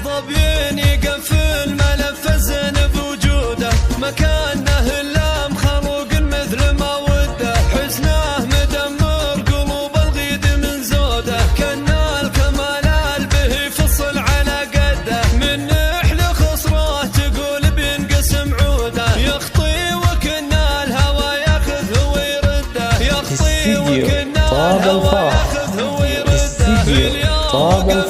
ظبيين يقفل ملف زين بوجوده مكانه الا مخلوق مثل ما وده حسنه مدمر قلوب الغيد من زوده كنا الكمال به يفصل على قده من نحل خصره تقول بينقسم عوده يخطي وكنا الهوى ياخذه ويرده يخطي وكنا الهوى ياخذه ويرده اليوم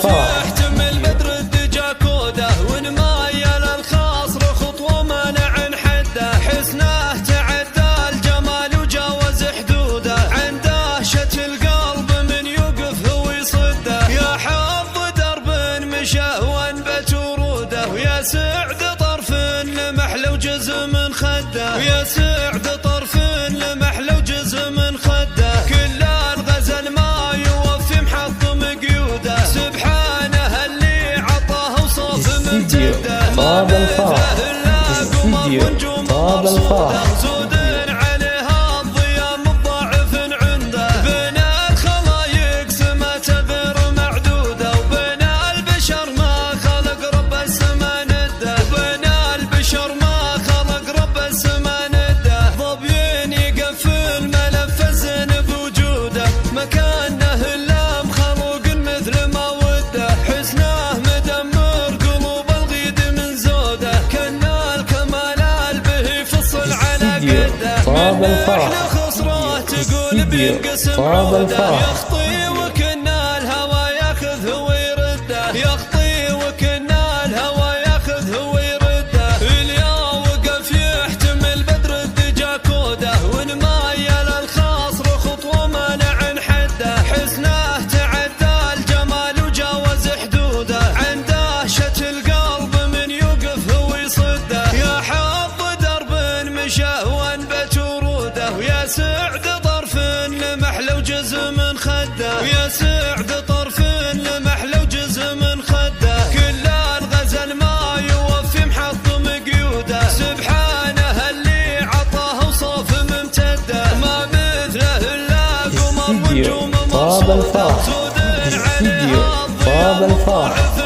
يحتمل بدر الدجا كوده ونمايل الخاصر خطوه مانع حده حسنه تعدى الجمال وجاوز حدوده عن دهشه القلب من يوقف هو يصده يا حظ درب مشى وانبت وروده ويا سعد طرف لمح لو جزء من خده ويا سعد طرف لمح لو جزء من خده كل الغزل ما يوفي محطم قيوده سبحانه اللي عطاه وصوف ممتده ما مثله الا قمر ونجوم مرصوده زود عليها الضياء مضاعف عنده بين الخلايق سمات غير معدوده وبين البشر ما خلق رب السما نده بين البشر ما خلق رب السما نده ظبيين يقفل ملف زين بوجوده مكانه الا مخلوق مثل ما وده حسنه مدمر قلوب الغيد من زوده كنا الكمال به يفصل على قده من نحل خصره تقول بينقسم عوده يخطي وكنا الهوى ياخذه ويرده يخطي وكنا الهوى ياخذه ويرده اليوم وقف يحتمل بدر الدجا كوده ونمايل الخاصر خطوه مانع حده حسنه تعدى الجمال وجاوز حدوده عن دهشه القلب من يوقف هو يصده يا حظ درب مشى وانبت وروده ويا سعد طرف لمح لو جزء من خده ويا سعد طرف لمح لو جزء من خده كل الغزل ما يوفي محطم قيوده سبحانه اللي عطاه وصوف ممتده ما مثله الا قمر ونجوم مرصوده زود عليها الضياء مضاعف